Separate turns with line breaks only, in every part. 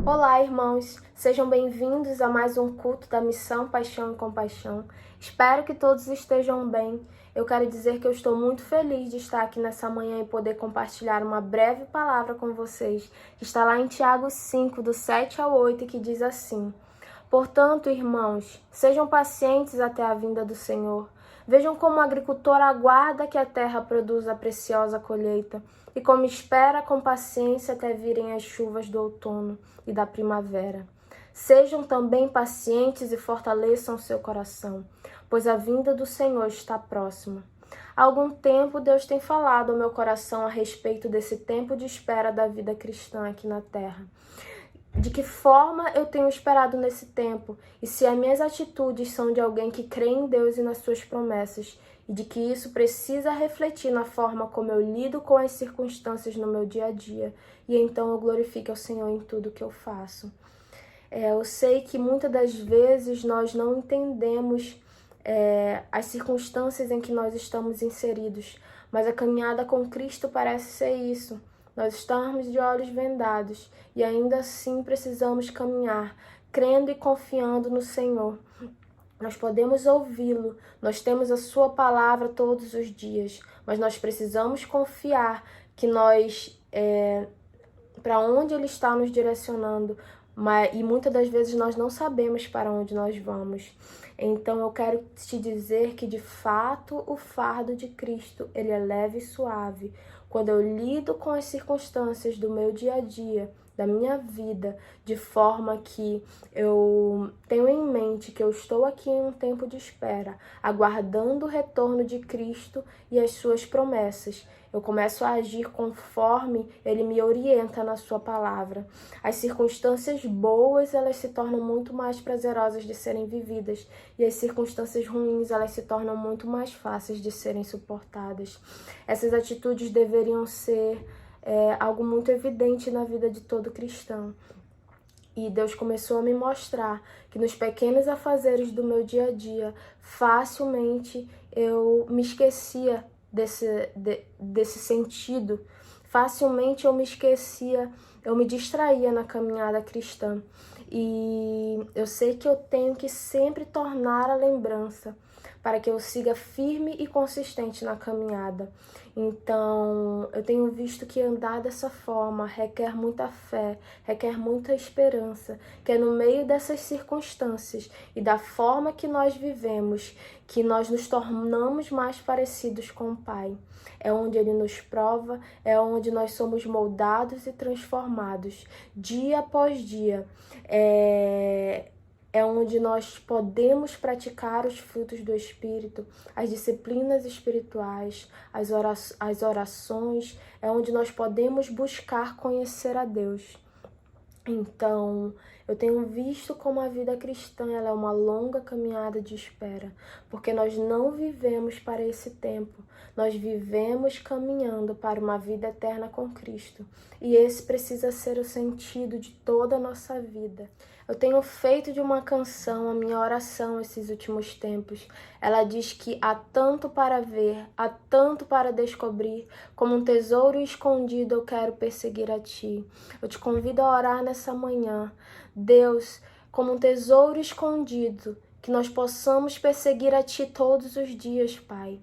Olá, irmãos! Sejam bem-vindos a mais um culto da Missão Paixão e Compaixão. Espero que todos estejam bem. Eu quero dizer que eu estou muito feliz de estar aqui nessa manhã e poder compartilhar uma breve palavra com vocês, que está lá em Tiago 5, do 7 ao 8, que diz assim: Portanto, irmãos, sejam pacientes até a vinda do Senhor. Vejam como o agricultor aguarda que a terra produza a preciosa colheita e como espera com paciência até virem as chuvas do outono e da primavera. Sejam também pacientes e fortaleçam seu coração, pois a vinda do Senhor está próxima. Há algum tempo Deus tem falado ao meu coração a respeito desse tempo de espera da vida cristã aqui na terra. De que forma eu tenho esperado nesse tempo e se as minhas atitudes são de alguém que crê em Deus e nas suas promessas e de que isso precisa refletir na forma como eu lido com as circunstâncias no meu dia a dia e então eu glorifique ao Senhor em tudo que eu faço. Eu sei que muitas das vezes nós não entendemos as circunstâncias em que nós estamos inseridos, mas a caminhada com Cristo parece ser isso. Nós estamos de olhos vendados e ainda assim precisamos caminhar, crendo e confiando no Senhor. Nós podemos ouvi-lo, nós temos a sua palavra todos os dias, mas nós precisamos confiar que para onde Ele está nos direcionando, e muitas das vezes nós não sabemos para onde nós vamos. Então eu quero te dizer que de fato o fardo de Cristo, ele é leve e suave. Quando eu lido com as circunstâncias do meu dia a dia, da minha vida, de forma que eu tenho em mente que eu estou aqui em um tempo de espera, aguardando o retorno de Cristo e as suas promessas. Eu começo a agir conforme Ele me orienta na sua palavra. As circunstâncias boas, elas se tornam muito mais prazerosas de serem vividas. E as circunstâncias ruins, elas se tornam muito mais fáceis de serem suportadas. Essas atitudes deveriam ser algo muito evidente na vida de todo cristão. E Deus começou a me mostrar que nos pequenos afazeres do meu dia a dia, facilmente eu me esquecia desse sentido. Facilmente eu me esquecia eu me distraía na caminhada cristã. E eu sei que eu tenho que sempre tornar a lembrança para que eu siga firme e consistente na caminhada. Então, eu tenho visto que andar dessa forma requer muita fé, requer muita esperança, que é no meio dessas circunstâncias e da forma que nós vivemos, que nós nos tornamos mais parecidos com o Pai. É onde Ele nos prova, é onde nós somos moldados e transformados, dia após dia. É onde nós podemos praticar os frutos do Espírito, as disciplinas espirituais, as orações, é onde nós podemos buscar conhecer a Deus. Então, eu tenho visto como a vida cristã ela é uma longa caminhada de espera, porque nós não vivemos para esse tempo, nós vivemos caminhando para uma vida eterna com Cristo. E esse precisa ser o sentido de toda a nossa vida. Eu tenho feito de uma canção a minha oração esses últimos tempos. Ela diz que há tanto para ver, há tanto para descobrir, como um tesouro escondido eu quero perseguir a Ti. Eu te convido a orar nessa manhã. Deus, como um tesouro escondido, que nós possamos perseguir a Ti todos os dias, Pai.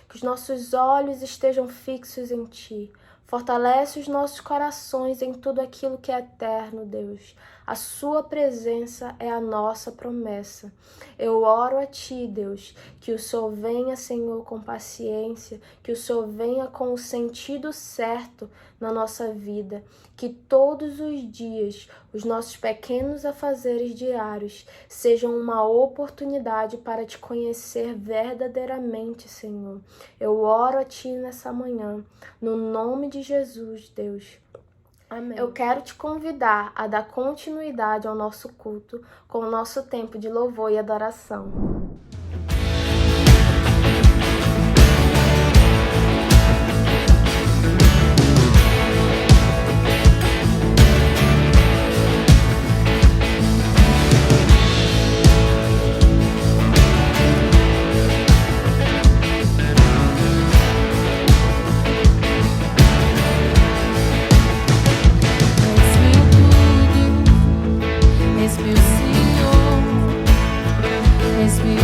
Que os nossos olhos estejam fixos em Ti. Fortalece os nossos corações em tudo aquilo que é eterno, Deus. A Sua presença é a nossa promessa. Eu oro a Ti, Deus, que o Senhor venha, Senhor, com paciência, que o Senhor venha com o sentido certo na nossa vida, que todos os dias os nossos pequenos afazeres diários sejam uma oportunidade para Te conhecer verdadeiramente, Senhor. Eu oro a Ti nessa manhã, no nome de Jesus, Deus. Amém. Eu quero te convidar a dar continuidade ao nosso culto com o nosso tempo de louvor e adoração.
Senhor, és meu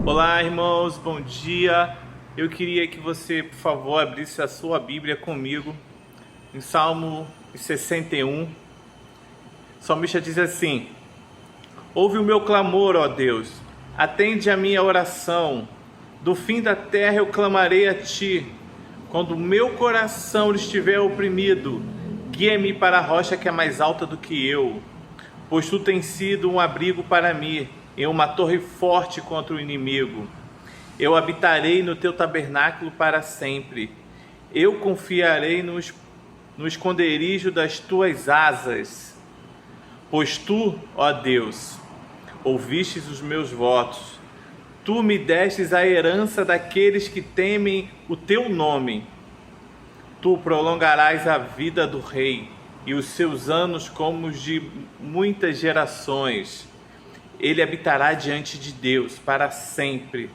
Olá, irmãos, bom dia. Eu queria que você, por favor, abrisse a sua Bíblia comigo em Salmo 61. O salmista diz assim: ouve o meu clamor, ó Deus, atende a minha oração. Do fim da terra eu clamarei a ti. Quando o meu coração estiver oprimido, guia-me para a rocha que é mais alta do que eu, pois tu tens sido um abrigo para mim, em uma torre forte contra o inimigo. Eu habitarei no teu tabernáculo para sempre. Eu confiarei no esconderijo das tuas asas. Pois tu, ó Deus, ouvistes os meus votos. Tu me destes a herança daqueles que temem o teu nome. Tu prolongarás a vida do rei e os seus anos como os de muitas gerações. Ele habitará diante de Deus para sempre.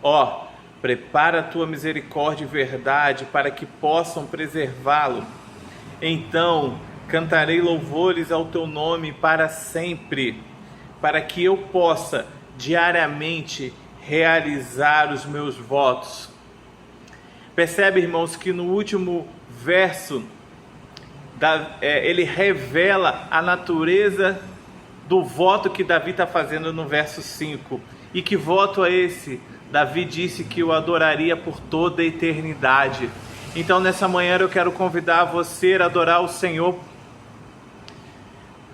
Ó, prepara a tua misericórdia e verdade para que possam preservá-lo. Então cantarei louvores ao teu nome para sempre, para que eu possa diariamente realizar os meus votos. Percebe, irmãos, que no último verso ele revela a natureza do voto que Davi está fazendo no verso 5. E que voto é esse? Davi disse que o adoraria por toda a eternidade. Então nessa manhã eu quero convidar você a adorar o Senhor.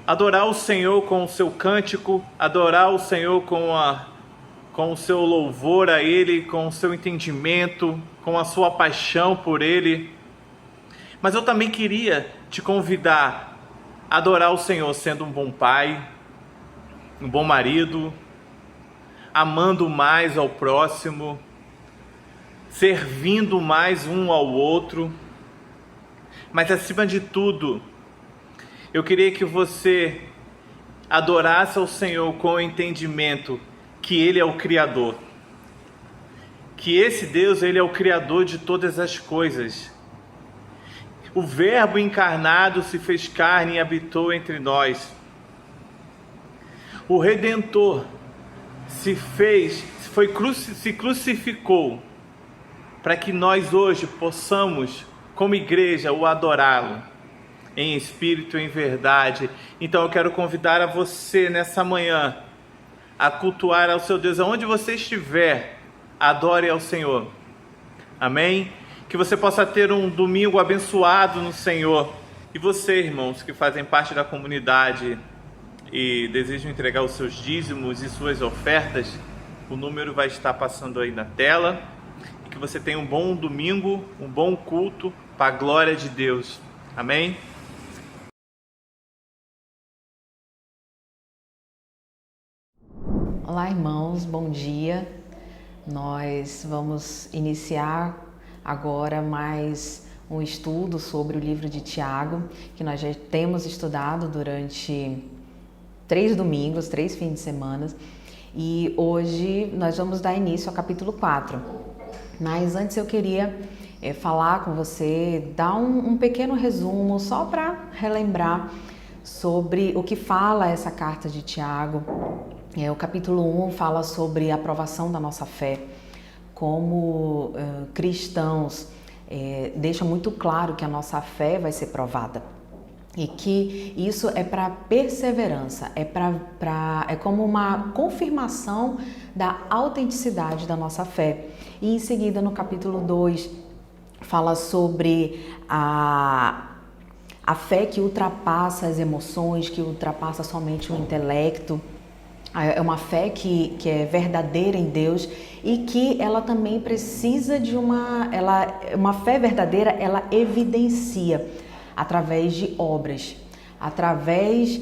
Adorar o Senhor com o seu cântico, adorar o Senhor com o seu louvor a Ele, com o seu entendimento, com a sua paixão por Ele. Mas eu também queria te convidar a adorar o Senhor sendo um bom pai, um bom marido, amando mais ao próximo, servindo mais um ao outro. Mas acima de tudo, eu queria que você adorasse ao Senhor com o entendimento que Ele é o Criador. Que esse Deus, Ele é o Criador de todas as coisas. O Verbo encarnado se fez carne e habitou entre nós. O Redentor se crucificou para que nós hoje possamos, como igreja, o adorá-lo em espírito e em verdade. Então eu quero convidar a você nessa manhã a cultuar ao seu Deus. Aonde você estiver, adore ao Senhor. Amém? Que você possa ter um domingo abençoado no Senhor. E você, irmãos, que fazem parte da comunidade e desejam entregar os seus dízimos e suas ofertas, o número vai estar passando aí na tela. E que você tenha um bom domingo, um bom culto para a glória de Deus. Amém?
Olá, irmãos, bom dia. Nós vamos iniciar agora mais um estudo sobre o livro de Tiago, que nós já temos estudado durante 3 domingos, 3 fins de semana, e hoje nós vamos dar início ao capítulo 4. Mas antes eu queria falar com você, dar um pequeno resumo, só para relembrar sobre o que fala essa carta de Tiago. O capítulo 1 fala sobre a aprovação da nossa fé. Como cristãos, deixa muito claro que a nossa fé vai ser provada. E que isso é para perseverança, é como uma confirmação da autenticidade da nossa fé. E em seguida, no capítulo 2, fala sobre a fé que ultrapassa as emoções, que ultrapassa somente o intelecto. É uma fé que é verdadeira em Deus e que ela também precisa de uma fé verdadeira, ela evidencia através de obras, através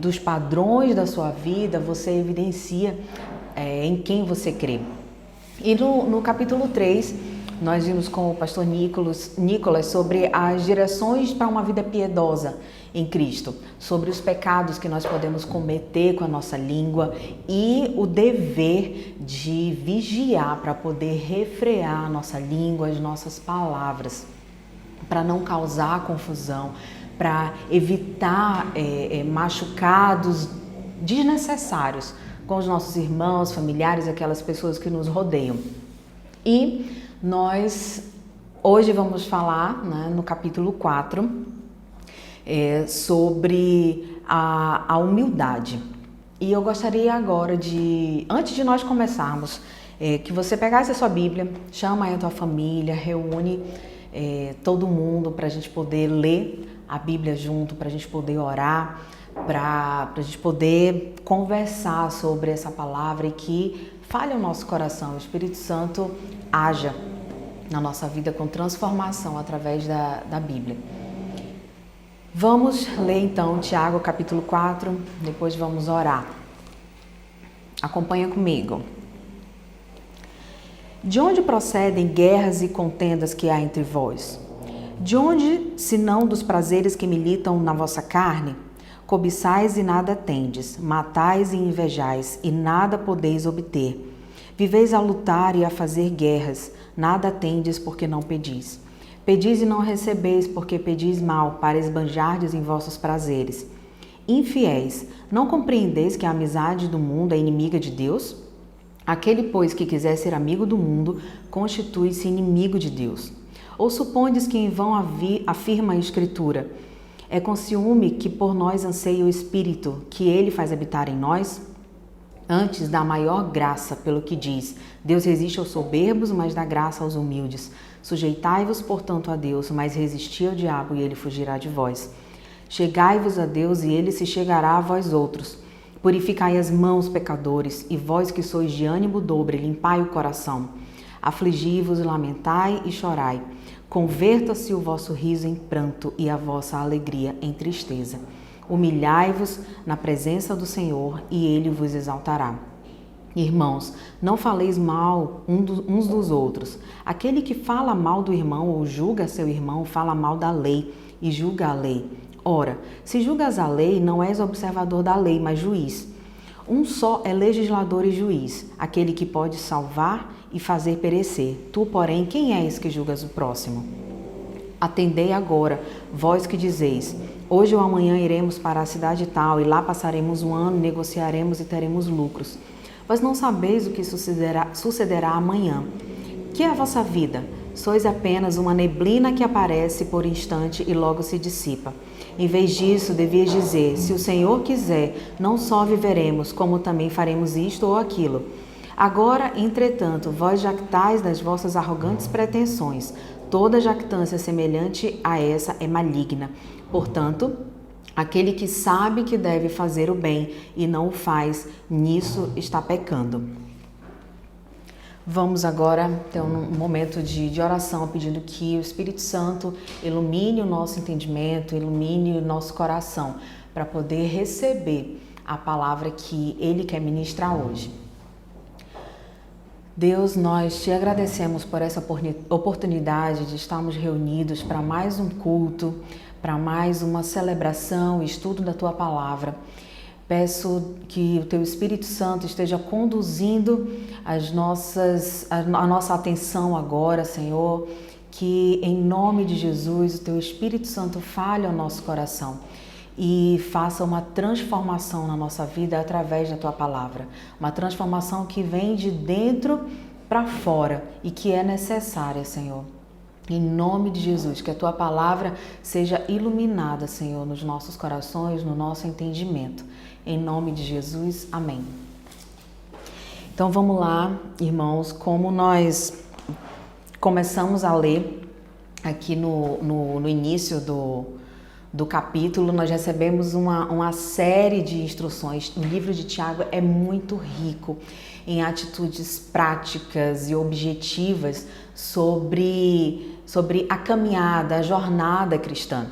dos padrões da sua vida, você evidencia em quem você crê. E no capítulo 3 nós vimos com o pastor Nicolas sobre as direções para uma vida piedosa em Cristo, sobre os pecados que nós podemos cometer com a nossa língua e o dever de vigiar para poder refrear a nossa língua, as nossas palavras, para não causar confusão, para evitar machucados desnecessários com os nossos irmãos, familiares, aquelas pessoas que nos rodeiam. E nós hoje vamos falar, né, no capítulo 4, sobre a humildade. E eu gostaria agora antes de nós começarmos, que você pegasse a sua Bíblia, chama aí a tua família, reúne todo mundo para a gente poder ler a Bíblia junto, para a gente poder orar, para a gente poder conversar sobre essa palavra e que fale o nosso coração, o Espírito Santo haja na nossa vida com transformação através da Bíblia. Vamos ler então Tiago capítulo 4, depois vamos orar. Acompanha comigo. De onde procedem guerras e contendas que há entre vós? De onde, senão dos prazeres que militam na vossa carne? Cobiçais e nada tendes, matais e invejais, e nada podeis obter. Viveis a lutar e a fazer guerras, nada tendes porque não pedis. Pedis e não recebeis, porque pedis mal, para esbanjardes em vossos prazeres. Infiéis, não compreendeis que a amizade do mundo é inimiga de Deus? Aquele, pois, que quiser ser amigo do mundo, constitui-se inimigo de Deus. Ou supondes que em vão afirma a Escritura: é com ciúme que por nós anseia o Espírito, que Ele faz habitar em nós? Antes dá maior graça, pelo que diz: Deus resiste aos soberbos, mas dá graça aos humildes. Sujeitai-vos, portanto, a Deus, mas resisti ao diabo, e ele fugirá de vós. Chegai-vos a Deus, e ele se chegará a vós outros. Purificai as mãos, pecadores, e vós que sois de ânimo dobre, limpai o coração. Afligi-vos, lamentai e chorai. Converta-se o vosso riso em pranto e a vossa alegria em tristeza. Humilhai-vos na presença do Senhor e Ele vos exaltará. Irmãos, não faleis mal uns dos outros. Aquele que fala mal do irmão ou julga seu irmão, fala mal da lei e julga a lei. Ora, se julgas a lei, não és observador da lei, mas juiz. Um só é legislador e juiz, aquele que pode salvar e fazer perecer. Tu, porém, quem és que julgas o próximo? Atendei agora, vós que dizeis: hoje ou amanhã iremos para a cidade tal, e lá passaremos um ano, negociaremos e teremos lucros. Vós não sabeis o que sucederá amanhã. Que é a vossa vida? Sois apenas uma neblina que aparece por instante e logo se dissipa. Em vez disso, devias dizer: se o Senhor quiser, não só viveremos, como também faremos isto ou aquilo. Agora, entretanto, vós jactais das vossas arrogantes pretensões. Toda jactância semelhante a essa é maligna. Portanto, aquele que sabe que deve fazer o bem e não o faz, nisso está pecando. Vamos agora ter um momento de oração, pedindo que o Espírito Santo ilumine o nosso entendimento, ilumine o nosso coração, para poder receber a palavra que Ele quer ministrar hoje. Deus, nós te agradecemos por essa oportunidade de estarmos reunidos para mais um culto, para mais uma celebração e estudo da Tua Palavra. Peço que o Teu Espírito Santo esteja conduzindo a nossa atenção agora, Senhor, que em nome de Jesus o Teu Espírito Santo fale ao nosso coração e faça uma transformação na nossa vida através da Tua Palavra. Uma transformação que vem de dentro para fora e que é necessária, Senhor. Em nome de Jesus, que a Tua Palavra seja iluminada, Senhor, nos nossos corações, no nosso entendimento. Em nome de Jesus, amém. Então vamos lá, irmãos, como nós começamos a ler aqui no início do capítulo, nós recebemos uma série de instruções. O livro de Tiago é muito rico em atitudes práticas e objetivas sobre a caminhada, a jornada cristã.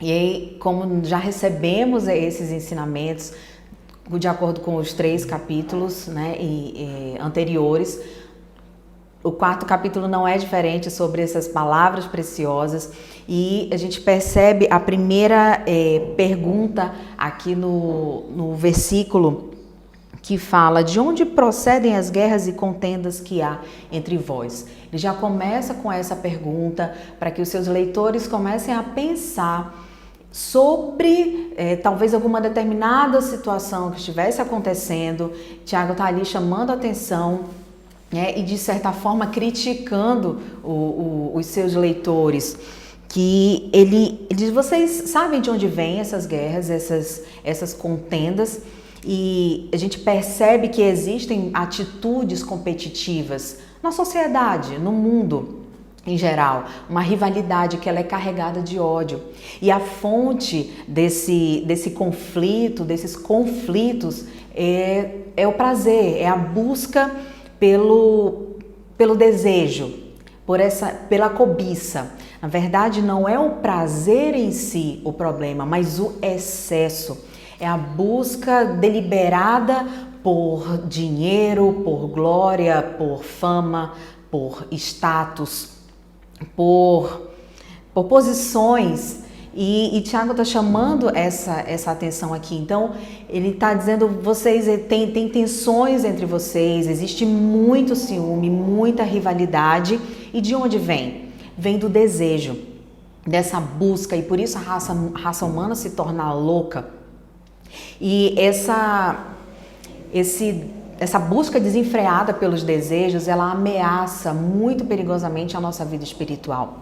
E aí, como já recebemos esses ensinamentos, de acordo com os 3 capítulos, né, anteriores, O quarto capítulo não é diferente sobre essas palavras preciosas e a gente percebe a primeira pergunta aqui no versículo que fala: de onde procedem as guerras e contendas que há entre vós? Ele já começa com essa pergunta para que os seus leitores comecem a pensar sobre talvez alguma determinada situação que estivesse acontecendo. Tiago está ali chamando a atenção, e de certa forma criticando os seus leitores, que ele diz: vocês sabem de onde vêm essas guerras, essas contendas, e a gente percebe que existem atitudes competitivas na sociedade, no mundo em geral, uma rivalidade que ela é carregada de ódio. E a fonte desse conflito, desses conflitos é o prazer, é a busca pelo desejo, pela cobiça. Na verdade, não é o prazer em si o problema, mas o excesso. É a busca deliberada por dinheiro, por glória, por fama, por status, por posições. E Tiago está chamando essa atenção aqui. Então, ele está dizendo: vocês tem tensões entre vocês, existe muito ciúme, muita rivalidade. E de onde vem? Vem do desejo, dessa busca, e por isso a raça humana se torna louca. E essa busca desenfreada pelos desejos, ela ameaça muito perigosamente a nossa vida espiritual.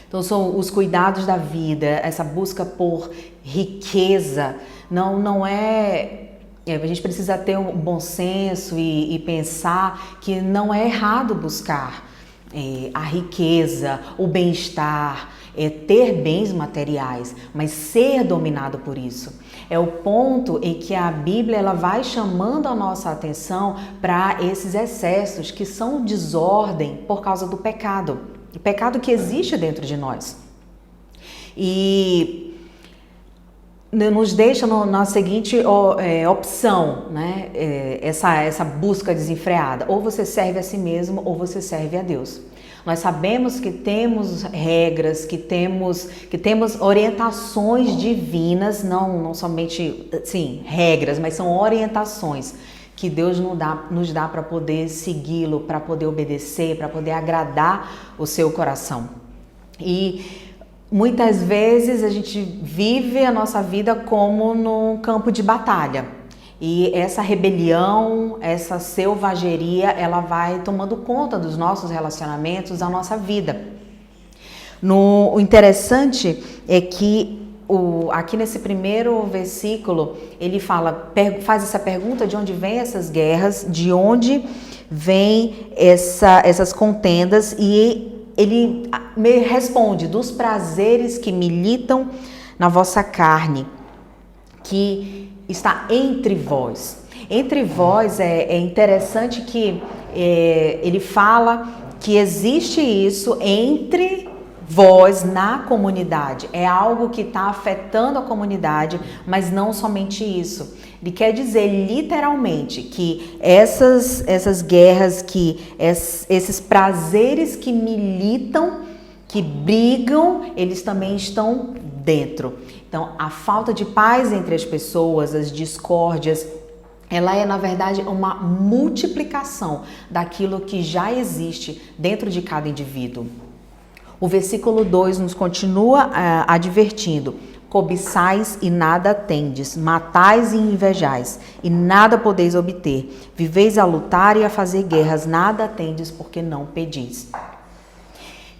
Então, são os cuidados da vida, essa busca por riqueza, não é... A gente precisa ter um bom senso e pensar que não é errado buscar a riqueza, o bem-estar, ter bens materiais, mas ser dominado por isso. É o ponto em que a Bíblia ela vai chamando a nossa atenção para esses excessos que são desordem por causa do pecado. O pecado que existe dentro de nós. E nos deixa na seguinte opção, né? Essa busca desenfreada. Ou você serve a si mesmo, ou você serve a Deus. Nós sabemos que temos regras, que temos orientações divinas, não somente, sim, regras, mas são orientações que Deus nos dá para poder segui-lo, para poder obedecer, para poder agradar o seu coração. E muitas vezes a gente vive a nossa vida como num campo de batalha. E essa rebelião, essa selvageria, ela vai tomando conta dos nossos relacionamentos, da nossa vida. O interessante é que aqui nesse primeiro versículo, ele faz essa pergunta: de onde vêm essas guerras, de onde vêm essas contendas, e ele me responde: dos prazeres que militam na vossa carne, que está entre vós. Entre vós é interessante que ele fala que existe isso entre vós na comunidade. É algo que está afetando a comunidade, mas não somente isso. Ele quer dizer literalmente que essas guerras, que esses prazeres que militam, que brigam, eles também estão dentro. Então, a falta de paz entre as pessoas, as discórdias, ela é, na verdade, uma multiplicação daquilo que já existe dentro de cada indivíduo. O versículo 2 nos continua advertindo: cobiçais e nada tendes, matais e invejais, e nada podeis obter. Viveis a lutar e a fazer guerras, nada tendes porque não pedis.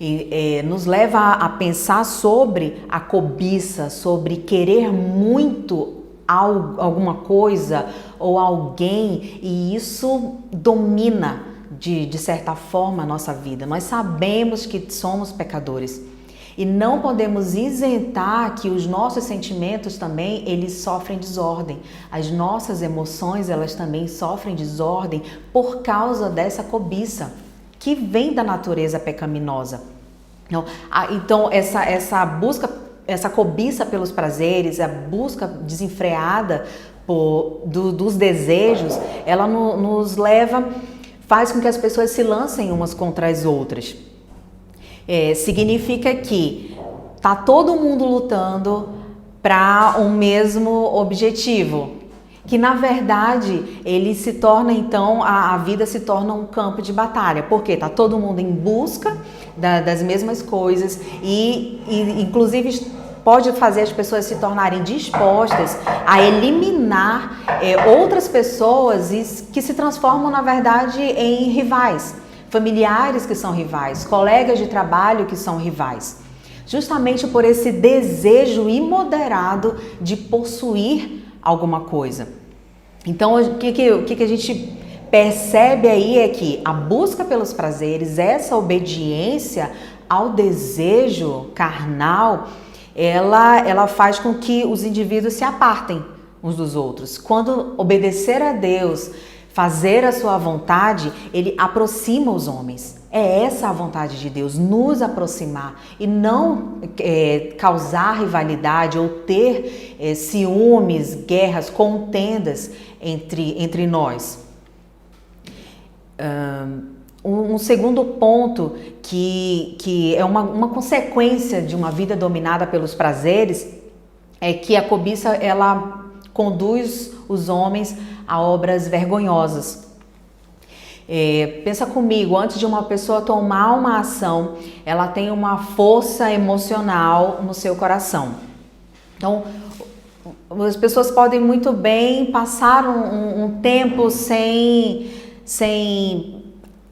E nos leva a pensar sobre a cobiça, sobre querer muito alguma coisa ou alguém, e isso domina de certa forma a nossa vida. Nós sabemos que somos pecadores e não podemos isentar que os nossos sentimentos também, eles sofrem desordem. As nossas emoções, elas também sofrem desordem por causa dessa cobiça que vem da natureza pecaminosa. Então essa busca, essa cobiça pelos prazeres, a busca desenfreada dos desejos, ela nos leva, faz com que as pessoas se lancem umas contra as outras. Significa que tá todo mundo lutando para um mesmo objetivo, que na verdade ele se torna então, a vida se torna um campo de batalha, porque tá todo mundo em busca das mesmas coisas e inclusive pode fazer as pessoas se tornarem dispostas a eliminar outras pessoas que se transformam na verdade em rivais, familiares que são rivais, colegas de trabalho que são rivais. Justamente por esse desejo imoderado de possuir alguma coisa. Então, o que a gente percebe aí é que a busca pelos prazeres, essa obediência ao desejo carnal, ela faz com que os indivíduos se apartem uns dos outros. Quando obedecer a Deus, fazer a sua vontade, ele aproxima os homens. É essa a vontade de Deus, nos aproximar e não causar rivalidade ou ter ciúmes, guerras, contendas entre nós. Um segundo ponto que é uma consequência de uma vida dominada pelos prazeres é que a cobiça ela conduz os homens a obras vergonhosas. Pensa comigo, antes de uma pessoa tomar uma ação, ela tem uma força emocional no seu coração. Então, as pessoas podem muito bem passar um tempo sem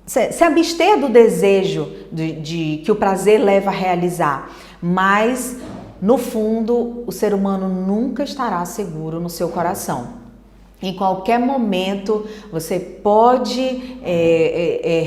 se abster do desejo de que o prazer leva a realizar, mas no fundo o ser humano nunca estará seguro no seu coração. Em qualquer momento você pode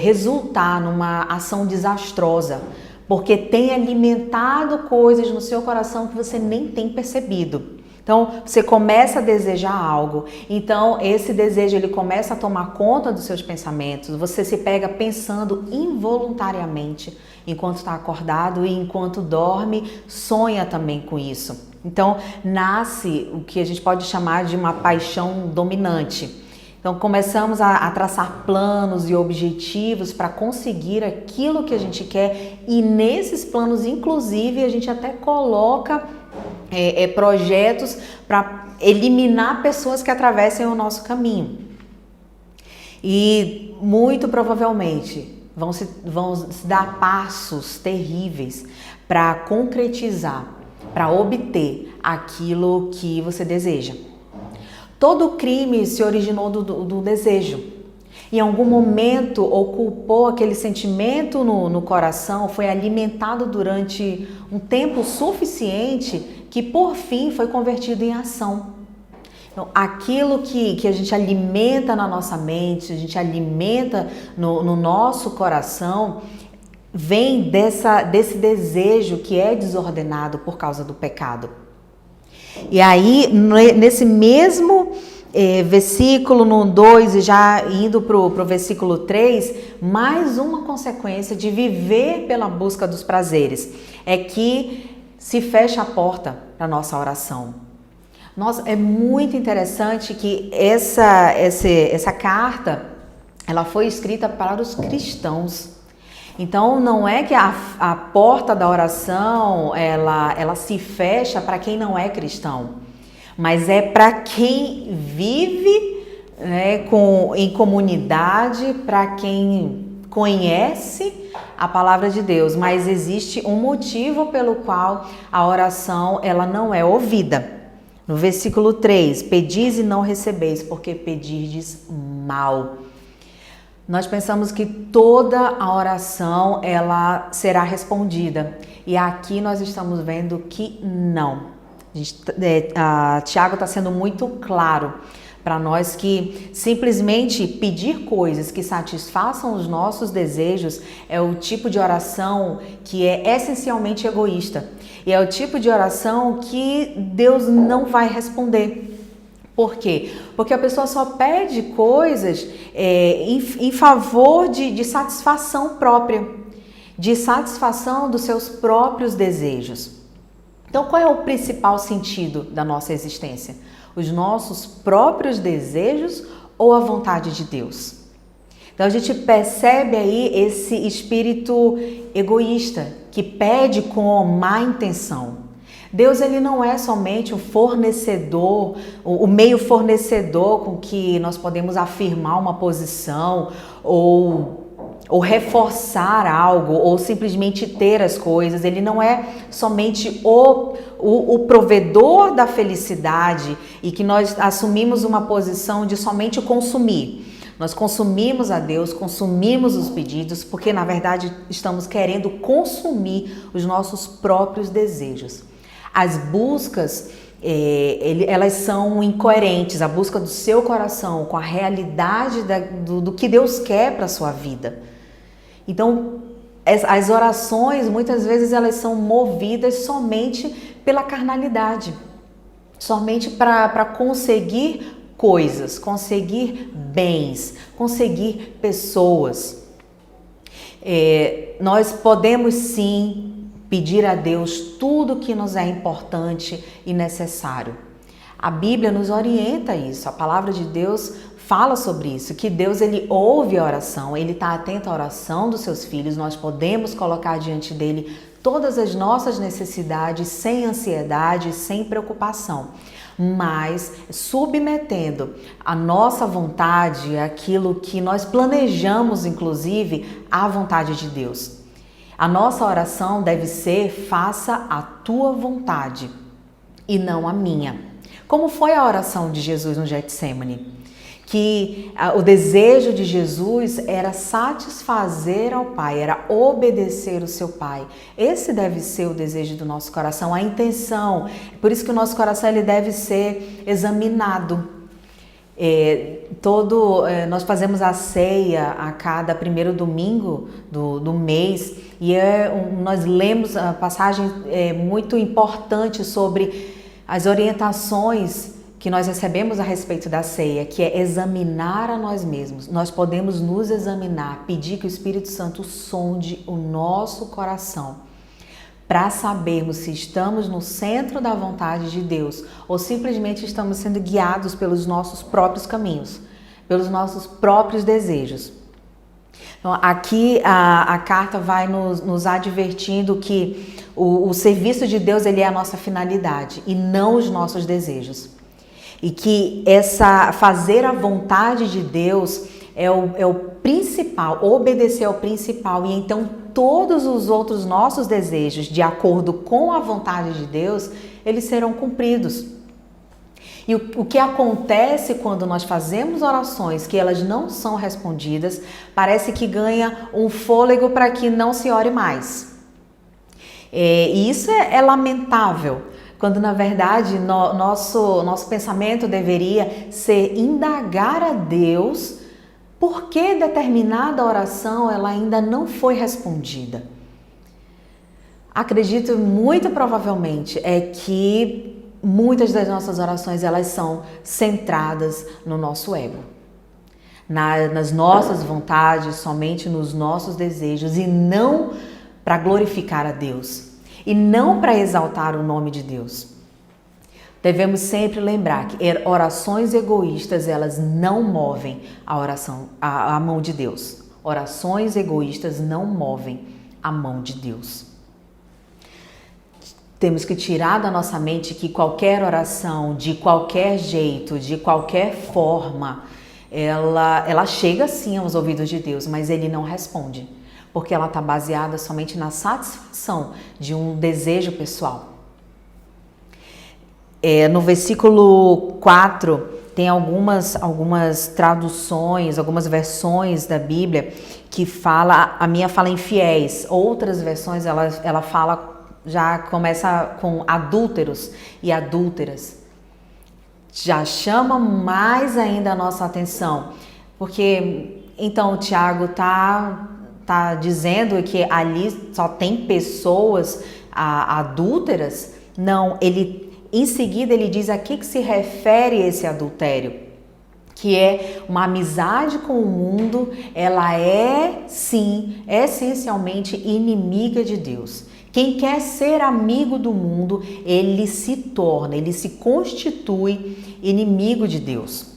resultar numa ação desastrosa, porque tem alimentado coisas no seu coração que você nem tem percebido. Então, você começa a desejar algo, então esse desejo ele começa a tomar conta dos seus pensamentos, você se pega pensando involuntariamente enquanto está acordado e enquanto dorme, sonha também com isso. Então, nasce o que a gente pode chamar de uma paixão dominante. Então, começamos a traçar planos e objetivos para conseguir aquilo que a gente quer e nesses planos, inclusive, a gente até coloca projetos para eliminar pessoas que atravessem o nosso caminho. E muito provavelmente vão se dar passos terríveis para concretizar, para obter aquilo que você deseja. Todo crime se originou do desejo. Em algum momento ocupou aquele sentimento no coração, foi alimentado durante um tempo suficiente que por fim foi convertido em ação. Então, aquilo que a gente alimenta na nossa mente, a gente alimenta no nosso coração, vem desse desejo que é desordenado por causa do pecado. E aí, nesse mesmo versículo no 2 e já indo para o versículo 3, mais uma consequência de viver pela busca dos prazeres é que se fecha a porta para a nossa oração. É muito interessante que essa carta ela foi escrita para os cristãos. Então, não é que a porta da oração ela se fecha para quem não é cristão, mas é para quem vive em comunidade, para quem conhece a palavra de Deus, mas existe um motivo pelo qual a oração ela não é ouvida. No versículo 3, pedis e não recebeis, porque pedirdes mal. Nós pensamos que toda a oração ela será respondida e aqui nós estamos vendo que não. Tiago está sendo muito claro para nós que simplesmente pedir coisas que satisfaçam os nossos desejos é o tipo de oração que é essencialmente egoísta e é o tipo de oração que Deus não vai responder. Por quê? Porque a pessoa só pede coisas em favor de satisfação própria, de satisfação dos seus próprios desejos. Então, qual é o principal sentido da nossa existência? Os nossos próprios desejos ou a vontade de Deus? Então a gente percebe aí esse espírito egoísta que pede com má intenção. Deus, ele não é somente o fornecedor, o meio fornecedor com que nós podemos afirmar uma posição ou reforçar algo, ou simplesmente ter as coisas. Ele não é somente o provedor da felicidade e que nós assumimos uma posição de somente consumir. Nós consumimos a Deus, consumimos os pedidos, porque na verdade estamos querendo consumir os nossos próprios desejos. As buscas, elas são incoerentes, a busca do seu coração com a realidade do que Deus quer para a sua vida. Então, as orações, muitas vezes, elas são movidas somente pela carnalidade, somente para conseguir coisas, conseguir bens, conseguir pessoas. Nós podemos sim pedir a Deus tudo que nos é importante e necessário. A Bíblia nos orienta a isso, a palavra de Deus fala sobre isso, que Deus, ele ouve a oração, ele está atento à oração dos seus filhos. Nós podemos colocar diante dele todas as nossas necessidades sem ansiedade, sem preocupação, mas submetendo a nossa vontade, aquilo que nós planejamos, inclusive, à vontade de Deus. A nossa oração deve ser: faça a tua vontade e não a minha. Como foi a oração de Jesus no Getsêmani? Que o desejo de Jesus era satisfazer ao Pai, era obedecer o seu Pai. Esse deve ser o desejo do nosso coração, a intenção. Por isso que o nosso coração, ele deve ser examinado. Nós fazemos a ceia a cada primeiro domingo do mês e nós lemos a passagem muito importante sobre as orientações que nós recebemos a respeito da ceia, que é examinar a nós mesmos. Nós podemos nos examinar, pedir que o Espírito Santo sonde o nosso coração para sabermos se estamos no centro da vontade de Deus ou simplesmente estamos sendo guiados pelos nossos próprios caminhos, pelos nossos próprios desejos. Então, aqui a carta vai nos advertindo que o serviço de Deus, ele é a nossa finalidade e não os nossos desejos. E que fazer a vontade de Deus é o principal, obedecer ao principal, e então todos os outros nossos desejos, de acordo com a vontade de Deus, eles serão cumpridos. E o que acontece quando nós fazemos orações que elas não são respondidas, parece que ganha um fôlego para que não se ore mais. E isso é lamentável, quando na verdade nosso pensamento deveria ser indagar a Deus por que determinada oração ela ainda não foi respondida. Acredito muito provavelmente que muitas das nossas orações elas são centradas no nosso ego, nas nossas vontades, somente nos nossos desejos, e não para glorificar a Deus e não para exaltar o nome de Deus. Devemos sempre lembrar que orações egoístas, elas não movem a mão de Deus. Orações egoístas não movem a mão de Deus. Temos que tirar da nossa mente que qualquer oração, de qualquer jeito, de qualquer forma, ela chega sim aos ouvidos de Deus, mas Ele não responde, porque ela está baseada somente na satisfação de um desejo pessoal. No versículo 4, tem algumas traduções, algumas versões da Bíblia que fala, a minha fala infiéis, outras versões ela fala, já começa com adúlteros e adúlteras. Já chama mais ainda a nossa atenção, porque então o Tiago tá dizendo que ali só tem pessoas adúlteras? Não, em seguida ele diz a que se refere esse adultério, que é uma amizade com o mundo. Ela é sim, essencialmente inimiga de Deus. Quem quer ser amigo do mundo, ele se constitui inimigo de Deus.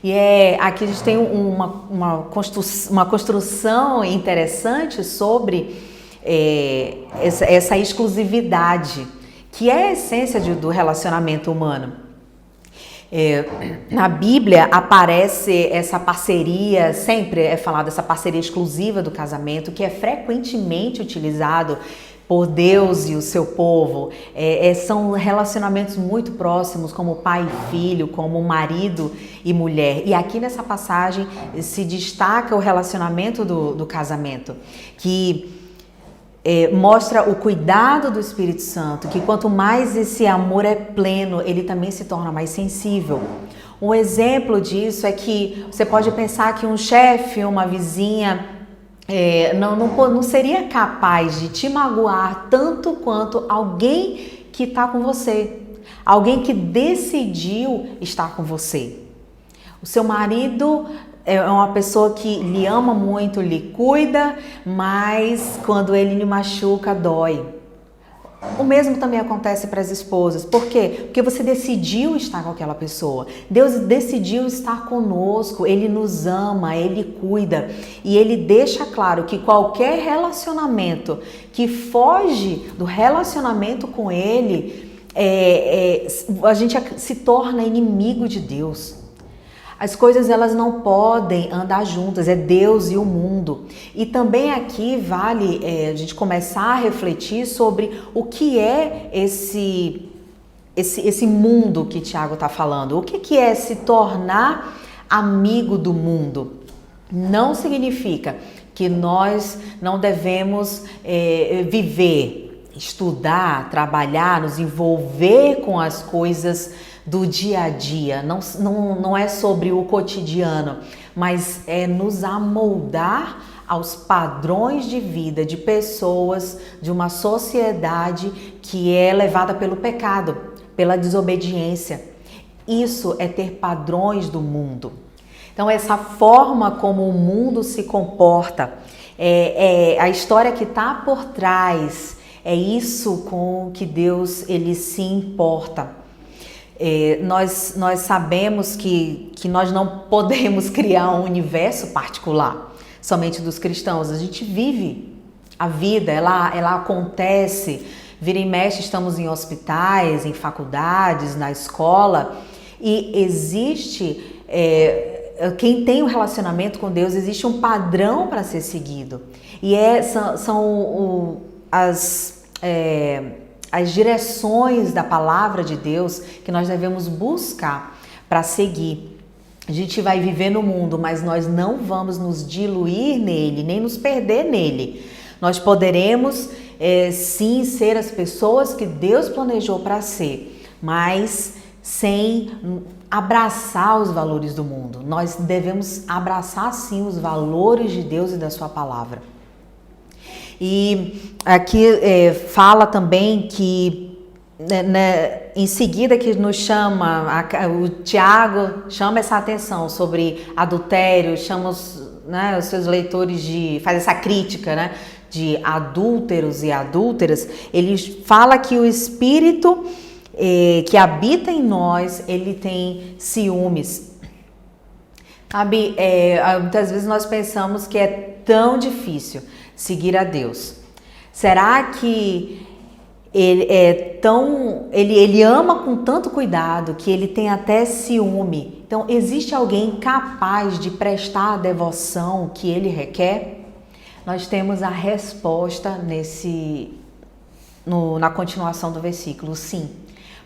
E aqui a gente tem uma construção interessante sobre essa exclusividade, que é a essência do relacionamento humano. Na Bíblia aparece essa parceria, sempre é falado essa parceria exclusiva do casamento, que é frequentemente utilizado por Deus e o seu povo. São relacionamentos muito próximos, como pai e filho, como marido e mulher. E aqui nessa passagem se destaca o relacionamento do casamento, que mostra o cuidado do Espírito Santo, que quanto mais esse amor é pleno, ele também se torna mais sensível. Um exemplo disso é que você pode pensar que um chefe, uma vizinha, não seria capaz de te magoar tanto quanto alguém que está com você, alguém que decidiu estar com você. O seu marido é uma pessoa que lhe ama muito, lhe cuida, mas quando ele lhe machuca, dói. O mesmo também acontece para as esposas. Por quê? Porque você decidiu estar com aquela pessoa. Deus decidiu estar conosco, Ele nos ama, Ele cuida. E Ele deixa claro que qualquer relacionamento que foge do relacionamento com Ele, a gente se torna inimigo de Deus. As coisas elas não podem andar juntas, é Deus e o mundo. E também aqui vale a gente começar a refletir sobre o que é esse mundo que Tiago está falando. O que é se tornar amigo do mundo? Não significa que nós não devemos viver, estudar, trabalhar, nos envolver com as coisas do dia a dia, não é sobre o cotidiano, mas é nos amoldar aos padrões de vida de pessoas, de uma sociedade que é levada pelo pecado, pela desobediência. Isso é ter padrões do mundo. Então essa forma como o mundo se comporta, a história que está por trás, é isso com que Deus ele se importa. Nós sabemos que nós não podemos criar um universo particular somente dos cristãos. A gente vive a vida, ela acontece, vira e mexe, estamos em hospitais, em faculdades, na escola, e existe, quem tem um relacionamento com Deus, existe um padrão para ser seguido. E são as direções da palavra de Deus que nós devemos buscar para seguir. A gente vai viver no mundo, mas nós não vamos nos diluir nele, nem nos perder nele. Nós poderemos sim ser as pessoas que Deus planejou para ser, mas sem abraçar os valores do mundo. Nós devemos abraçar sim os valores de Deus e da sua palavra. E aqui fala também que, em seguida que nos chama, o Tiago chama essa atenção sobre adultério, chama os seus leitores faz essa crítica, de adúlteros e adúlteras. Ele fala que o Espírito que habita em nós, ele tem ciúmes. Sabe, muitas vezes nós pensamos que é tão difícil seguir a Deus. Será que ele ama com tanto cuidado que ele tem até ciúme? Então, existe alguém capaz de prestar a devoção que ele requer? Nós temos a resposta na continuação do versículo, sim,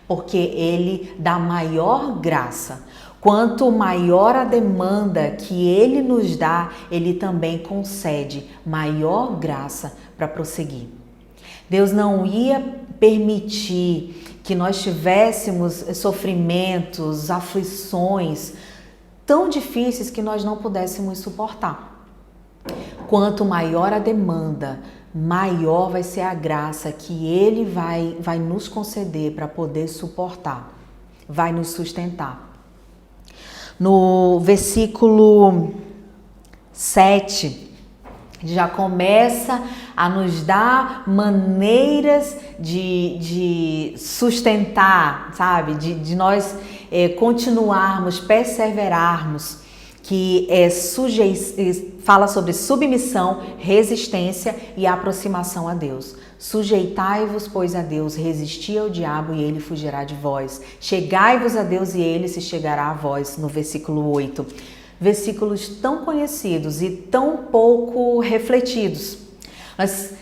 porque ele dá maior graça. Quanto maior a demanda que ele nos dá, ele também concede maior graça para prosseguir. Deus não ia permitir que nós tivéssemos sofrimentos, aflições tão difíceis que nós não pudéssemos suportar. Quanto maior a demanda, maior vai ser a graça que ele vai nos conceder para poder suportar, vai nos sustentar. No versículo 7, já começa a nos dar maneiras de sustentar, sabe? De nós continuarmos, perseverarmos, que fala sobre submissão, resistência e aproximação a Deus. Sujeitai-vos, pois, a Deus, resisti ao diabo e ele fugirá de vós. Chegai-vos a Deus e ele se chegará a vós, no versículo 8. Versículos tão conhecidos e tão pouco refletidos. Nós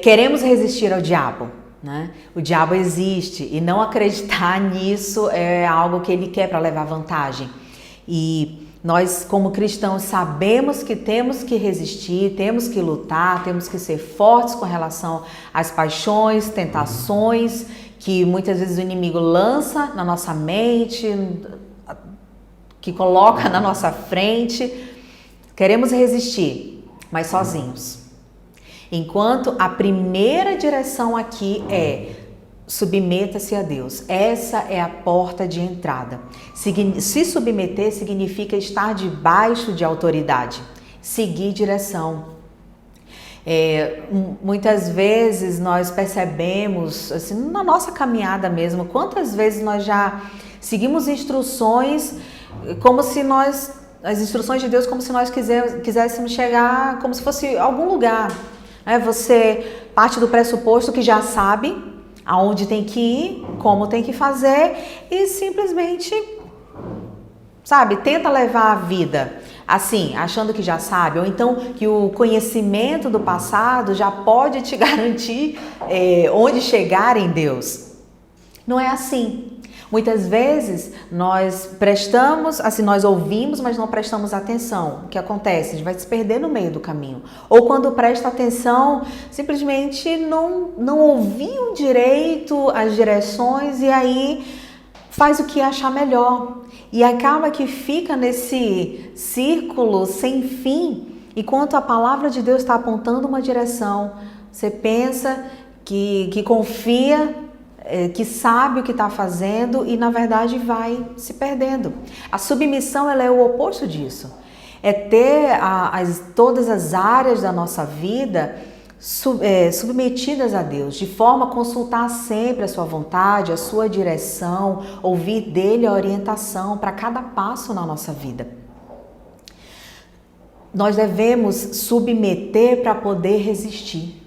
queremos resistir ao diabo, né? O diabo existe e não acreditar nisso é algo que ele quer para levar vantagem. E nós, como cristãos, sabemos que temos que resistir, temos que lutar, temos que ser fortes com relação às paixões, tentações que muitas vezes o inimigo lança na nossa mente, que coloca na nossa frente. Queremos resistir, mas sozinhos. Enquanto a primeira direção aqui é submeta-se a Deus. Essa é a porta de entrada. Se submeter significa estar debaixo de autoridade, seguir direção. Muitas vezes nós percebemos, assim, na nossa caminhada mesmo, quantas vezes nós já seguimos instruções as instruções de Deus como se nós quiséssemos chegar como se fosse algum lugar. Você parte do pressuposto que já sabe aonde tem que ir, como tem que fazer e simplesmente, tenta levar a vida assim, achando que já sabe, ou então que o conhecimento do passado já pode te garantir onde chegar em Deus. Não é assim. Muitas vezes nós nós ouvimos, mas não prestamos atenção. O que acontece? A gente vai se perder no meio do caminho. Ou quando presta atenção, simplesmente não ouviu direito as direções e aí faz o que achar melhor. E acaba que fica nesse círculo sem fim, enquanto a palavra de Deus está apontando uma direção. Você pensa que confia, que sabe o que está fazendo e na verdade vai se perdendo. A submissão ela é o oposto disso. É ter todas as áreas da nossa vida submetidas a Deus, de forma a consultar sempre a sua vontade, a sua direção, ouvir dele a orientação para cada passo na nossa vida. Nós devemos submeter para poder resistir.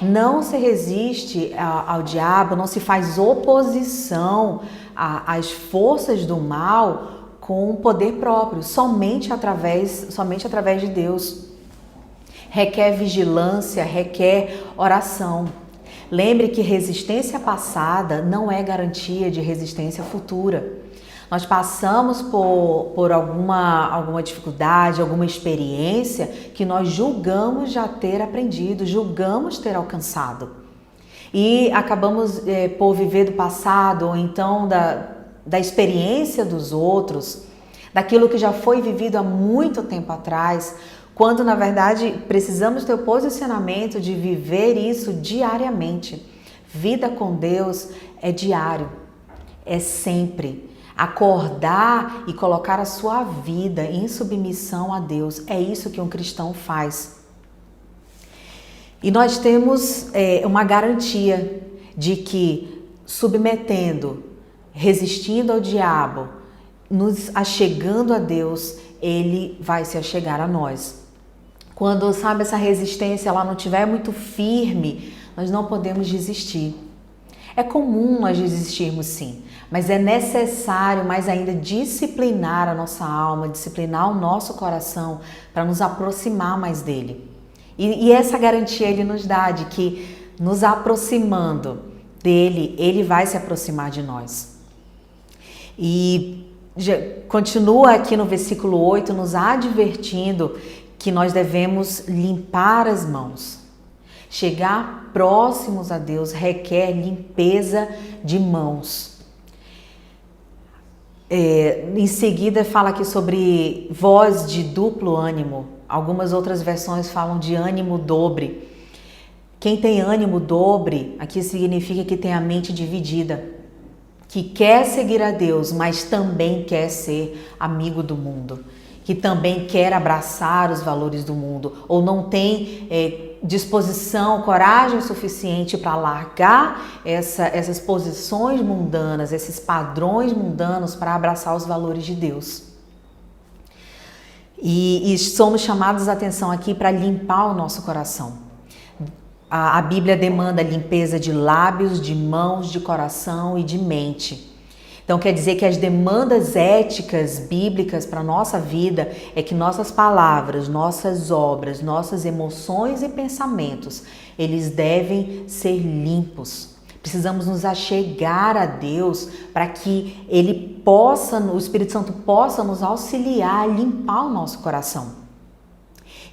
Não se resiste ao diabo, não se faz oposição às forças do mal com o poder próprio, somente através de Deus. Requer vigilância, requer oração. Lembre que resistência passada não é garantia de resistência futura. Nós passamos por alguma dificuldade, alguma experiência que nós julgamos já ter aprendido, julgamos ter alcançado. E acabamos por viver do passado, ou então da experiência dos outros, daquilo que já foi vivido há muito tempo atrás, quando na verdade precisamos ter o posicionamento de viver isso diariamente. Vida com Deus é diário, é sempre. Acordar e colocar a sua vida em submissão a Deus, é isso que um cristão faz. E nós temos uma garantia de que submetendo, resistindo ao diabo, nos achegando a Deus, ele vai se achegar a nós. Quando, essa resistência ela não estiver muito firme, nós não podemos desistir. É comum nós desistirmos sim, mas é necessário mais ainda disciplinar a nossa alma, disciplinar o nosso coração para nos aproximar mais dele. E essa garantia ele nos dá de que nos aproximando dele, ele vai se aproximar de nós. E continua aqui no versículo 8 nos advertindo que nós devemos limpar as mãos. Chegar próximos a Deus requer limpeza de mãos. Em seguida fala aqui sobre voz de duplo ânimo. Algumas outras versões falam de ânimo dobre. Quem tem ânimo dobre, aqui significa que tem a mente dividida, que quer seguir a Deus, mas também quer ser amigo do mundo, que também quer abraçar os valores do mundo, ou não tem disposição, coragem suficiente para largar essas posições mundanas, esses padrões mundanos, para abraçar os valores de Deus. E somos chamados a atenção aqui para limpar o nosso coração. A Bíblia demanda limpeza de lábios, de mãos, de coração e de mente. Então quer dizer que as demandas éticas bíblicas para a nossa vida é que nossas palavras, nossas obras, nossas emoções e pensamentos, eles devem ser limpos. Precisamos nos achegar a Deus para que o Espírito Santo possa nos auxiliar a limpar o nosso coração.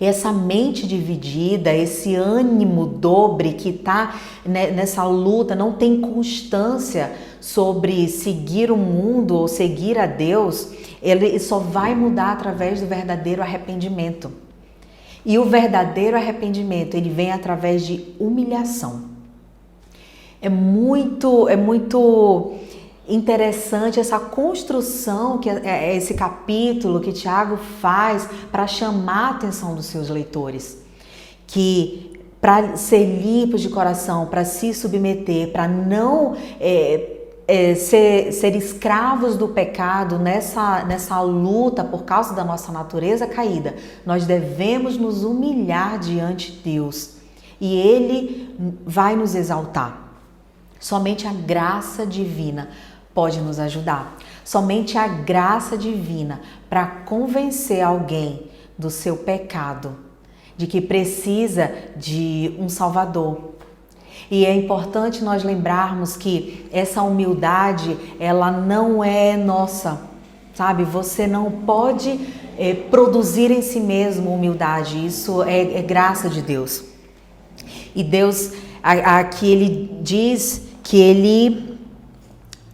Essa mente dividida, esse ânimo dobre que está nessa luta, não tem constância sobre seguir o mundo ou seguir a Deus, ele só vai mudar através do verdadeiro arrependimento. E o verdadeiro arrependimento, ele vem através de humilhação. É muito interessante essa construção, que é esse capítulo que Tiago faz para chamar a atenção dos seus leitores. Que para ser limpos de coração, para se submeter, para não ser escravos do pecado nessa luta por causa da nossa natureza caída, nós devemos nos humilhar diante de Deus e Ele vai nos exaltar. Somente a graça divina pode nos ajudar. Somente a graça divina para convencer alguém do seu pecado, de que precisa de um Salvador. E é importante nós lembrarmos que essa humildade, ela não é nossa, sabe? Você não pode produzir em si mesmo humildade, isso é graça de Deus. E Deus, aqui Ele diz que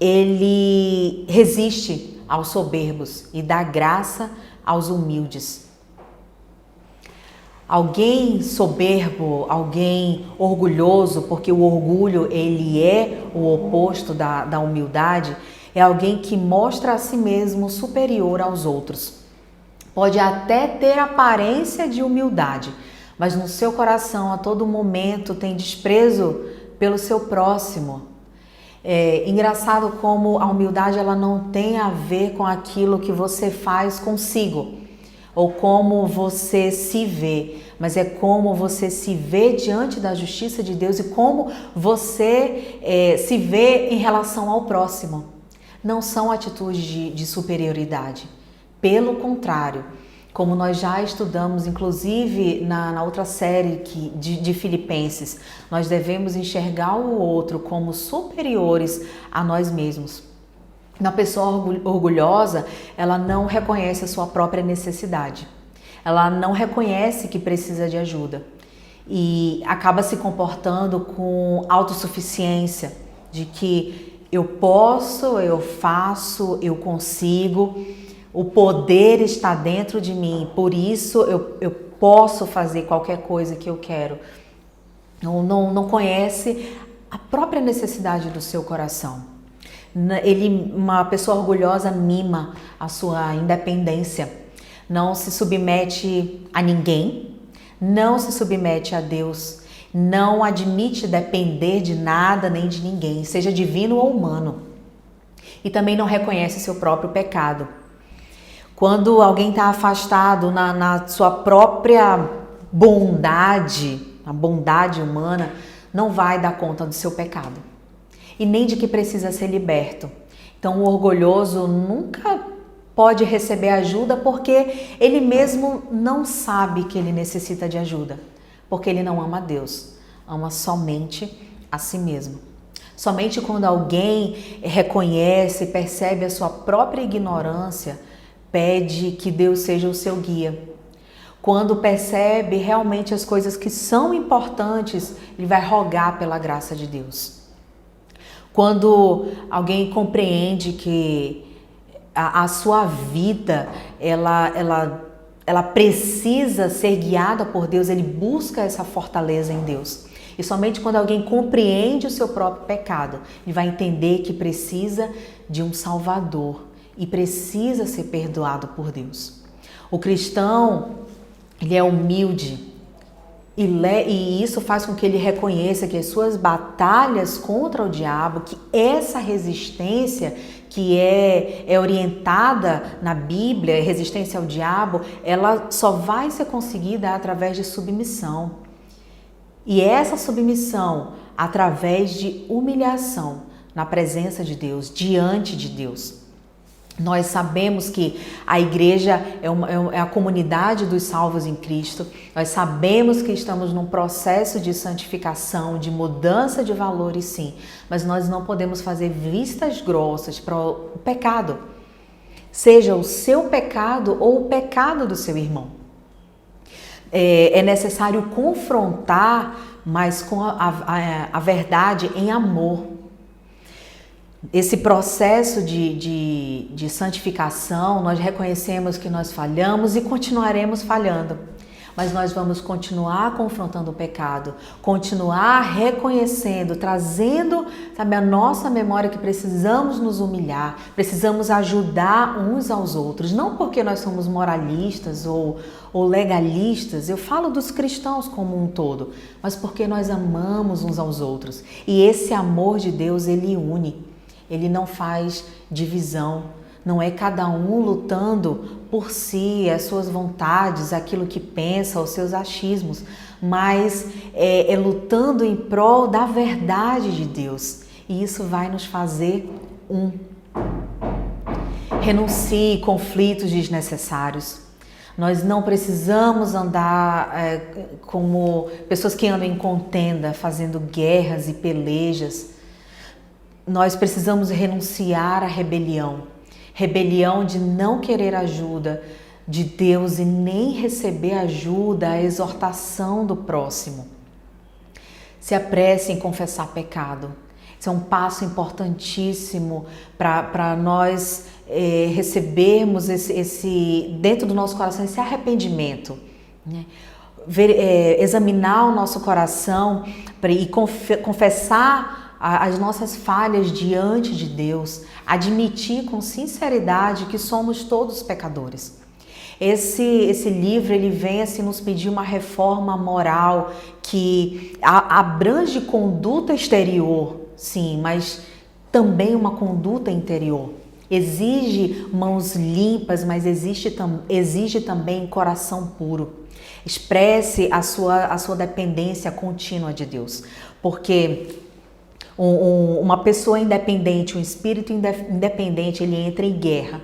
Ele resiste aos soberbos e dá graça aos humildes. Alguém soberbo, alguém orgulhoso, porque o orgulho ele é o oposto da humildade, é alguém que mostra a si mesmo superior aos outros. Pode até ter aparência de humildade, mas no seu coração a todo momento tem desprezo pelo seu próximo. É engraçado como a humildade ela não tem a ver com aquilo que você faz consigo ou como você se vê, mas é como você se vê diante da justiça de Deus e como você se vê em relação ao próximo. Não são atitudes de superioridade, pelo contrário, como nós já estudamos, inclusive na outra série de Filipenses, nós devemos enxergar o outro como superiores a nós mesmos. Uma pessoa orgulhosa, ela não reconhece a sua própria necessidade. Ela não reconhece que precisa de ajuda e acaba se comportando com autossuficiência, de que eu posso, eu faço, eu consigo, o poder está dentro de mim, por isso eu posso fazer qualquer coisa que eu quero. Não conhece a própria necessidade do seu coração. Uma pessoa orgulhosa mima a sua independência, não se submete a ninguém, não se submete a Deus, não admite depender de nada nem de ninguém, seja divino ou humano, e também não reconhece seu próprio pecado. Quando alguém está afastado na sua própria bondade, a bondade humana, não vai dar conta do seu pecado e nem de que precisa ser liberto. Então o orgulhoso nunca pode receber ajuda porque ele mesmo não sabe que ele necessita de ajuda, porque ele não ama a Deus, ama somente a si mesmo. Somente quando alguém reconhece, percebe a sua própria ignorância, pede que Deus seja o seu guia. Quando percebe realmente as coisas que são importantes, ele vai rogar pela graça de Deus. Quando alguém compreende que a sua vida, ela precisa ser guiada por Deus, ele busca essa fortaleza em Deus. E somente quando alguém compreende o seu próprio pecado, ele vai entender que precisa de um Salvador e precisa ser perdoado por Deus. O cristão, ele é humilde E isso faz com que ele reconheça que as suas batalhas contra o diabo, que essa resistência que é orientada na Bíblia, resistência ao diabo, ela só vai ser conseguida através de submissão. E essa submissão através de humilhação na presença de Deus, diante de Deus. Nós sabemos que a igreja é a comunidade dos salvos em Cristo. Nós sabemos que estamos num processo de santificação, de mudança de valores, sim. Mas nós não podemos fazer vistas grossas para o pecado. Seja o seu pecado ou o pecado do seu irmão. É necessário confrontar, mas com a verdade em amor. Esse processo de santificação, nós reconhecemos que nós falhamos e continuaremos falhando, mas nós vamos continuar confrontando o pecado, continuar reconhecendo, trazendo, sabe, a nossa memória que precisamos nos humilhar, precisamos ajudar uns aos outros, não porque nós somos moralistas ou legalistas, eu falo dos cristãos como um todo, mas porque nós amamos uns aos outros. E esse amor de Deus, ele une. Ele não faz divisão, não é cada um lutando por si, as suas vontades, aquilo que pensa, os seus achismos, mas é lutando em prol da verdade de Deus. E isso vai nos fazer um. Renuncie conflitos desnecessários. Nós não precisamos andar como pessoas que andam em contenda, fazendo guerras e pelejas. Nós precisamos renunciar à rebelião. Rebelião de não querer ajuda de Deus e nem receber ajuda, a exortação do próximo. Se apresse em confessar pecado. Isso é um passo importantíssimo para nós recebermos esse dentro do nosso coração, esse arrependimento, né? Examinar o nosso coração e confessar as nossas falhas diante de Deus, admitir com sinceridade que somos todos pecadores. Esse livro, ele vem assim nos pedir uma reforma moral que abrange conduta exterior, sim, mas também uma conduta interior. Exige mãos limpas, mas exige também coração puro. Expresse a sua dependência contínua de Deus, porque uma pessoa independente, um espírito independente, ele entra em guerra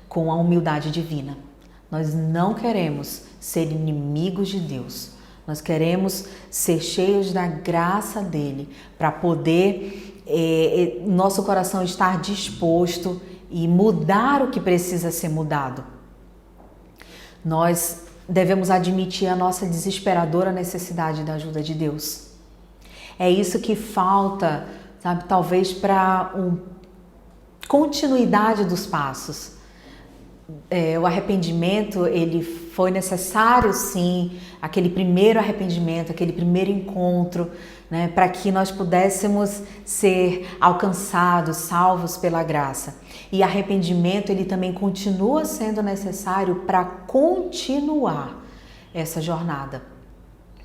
com a humildade divina. Nós não queremos ser inimigos de Deus. Nós queremos ser cheios da graça dele para poder nosso coração estar disposto e mudar o que precisa ser mudado. Nós devemos admitir a nossa desesperadora necessidade da ajuda de Deus. É isso que falta, sabe, talvez para continuidade dos passos. O arrependimento, ele foi necessário, sim, aquele primeiro arrependimento, aquele primeiro encontro, né, para que nós pudéssemos ser alcançados, salvos pela graça. E arrependimento, ele também continua sendo necessário para continuar essa jornada.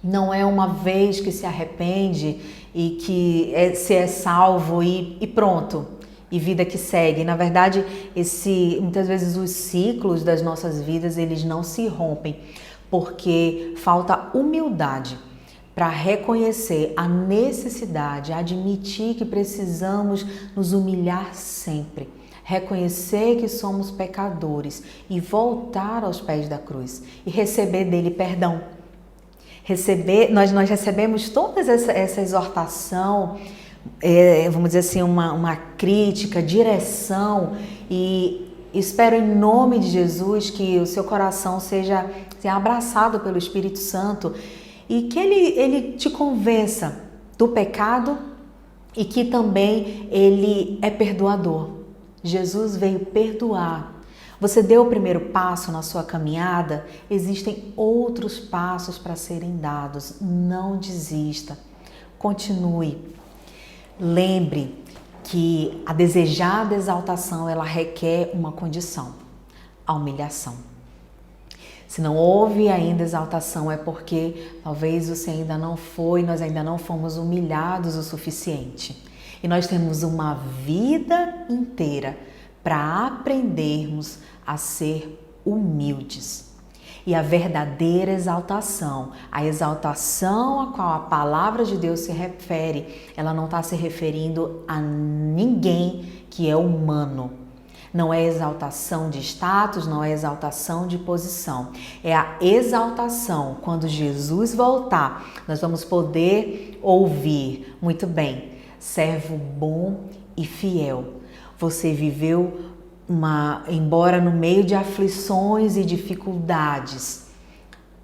Não é uma vez que se arrepende e que se é salvo e pronto, e vida que segue. Na verdade, muitas vezes os ciclos das nossas vidas, eles não se rompem, porque falta humildade para reconhecer a necessidade, admitir que precisamos nos humilhar sempre, reconhecer que somos pecadores e voltar aos pés da cruz e receber dele perdão. Nós recebemos toda essa exortação, vamos dizer assim, uma crítica, direção, e espero em nome de Jesus que o seu coração seja abraçado pelo Espírito Santo e que ele te convença do pecado e que também ele é perdoador. Jesus veio perdoar. Você deu o primeiro passo na sua caminhada, existem outros passos para serem dados. Não desista, continue. Lembre que a desejada exaltação, ela requer uma condição, a humilhação. Se não houve ainda exaltação, é porque talvez você ainda não foi, nós ainda não fomos humilhados o suficiente. E nós temos uma vida inteira para aprendermos a ser humildes. E a verdadeira exaltação, a exaltação a qual a palavra de Deus se refere, ela não está se referindo a ninguém que é humano. Não é exaltação de status, não é exaltação de posição. É a exaltação. Quando Jesus voltar, nós vamos poder ouvir, muito bem, servo bom e fiel. Você viveu embora no meio de aflições e dificuldades,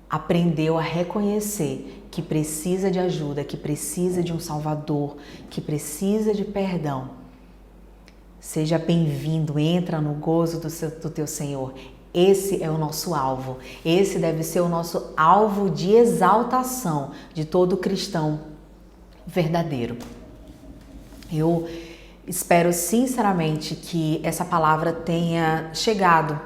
aprendeu a reconhecer que precisa de ajuda, que precisa de um Salvador, que precisa de perdão. Seja bem-vindo, entra no gozo do teu Senhor. Esse é o nosso alvo, esse deve ser o nosso alvo de exaltação de todo cristão verdadeiro. Eu espero sinceramente que essa palavra tenha chegado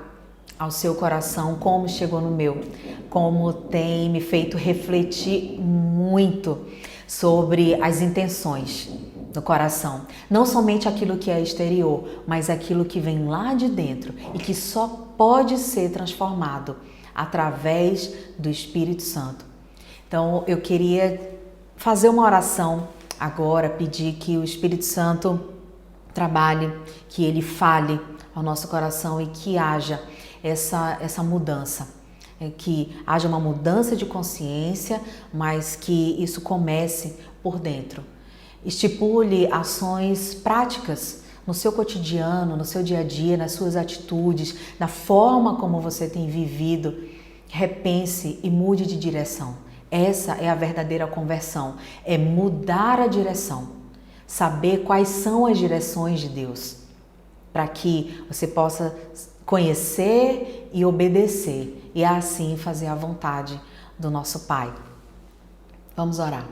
ao seu coração como chegou no meu, como tem me feito refletir muito sobre as intenções do coração. Não somente aquilo que é exterior, mas aquilo que vem lá de dentro e que só pode ser transformado através do Espírito Santo. Então eu queria fazer uma oração agora, pedir que o Espírito Santo trabalhe, que ele fale ao nosso coração e que haja essa mudança, que haja uma mudança de consciência, mas que isso comece por dentro. Estipule ações práticas no seu cotidiano, no seu dia a dia, nas suas atitudes, na forma como você tem vivido. Repense e mude de direção. Essa é a verdadeira conversão, é mudar a direção. Saber quais são as direções de Deus, para que você possa conhecer e obedecer e assim fazer a vontade do nosso Pai. Vamos orar.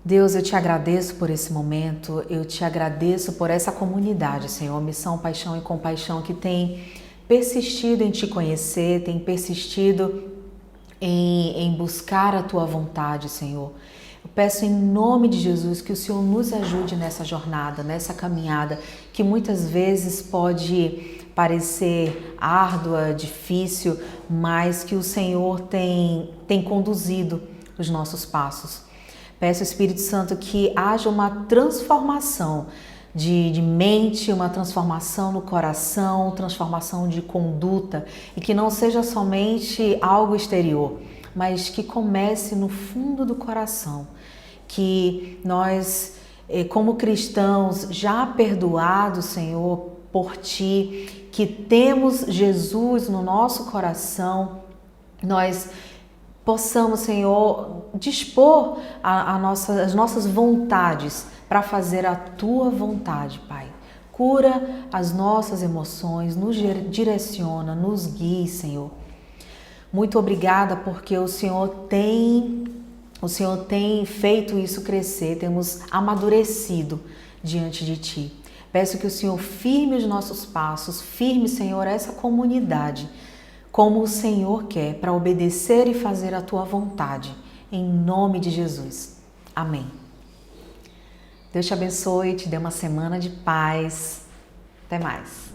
Deus, eu te agradeço por esse momento, eu te agradeço por essa comunidade, Senhor, Missão, Paixão e Compaixão, que tem persistido em te conhecer, tem persistido em buscar a tua vontade, Senhor. Eu peço em nome de Jesus que o Senhor nos ajude nessa jornada, nessa caminhada, que muitas vezes pode parecer árdua, difícil, mas que o Senhor tem conduzido os nossos passos. Peço, Espírito Santo, que haja uma transformação de mente, uma transformação no coração, transformação de conduta e que não seja somente algo exterior, mas que comece no fundo do coração, que nós, como cristãos, já perdoados, Senhor, por Ti, que temos Jesus no nosso coração, nós possamos, Senhor, dispor as nossas vontades para fazer a Tua vontade, Pai. Cura as nossas emoções, nos direciona, nos guie, Senhor. Muito obrigada porque o Senhor tem feito isso crescer, temos amadurecido diante de Ti. Peço que o Senhor firme os nossos passos, firme, Senhor, essa comunidade, como o Senhor quer, para obedecer e fazer a Tua vontade, em nome de Jesus. Amém. Deus te abençoe, te dê uma semana de paz. Até mais.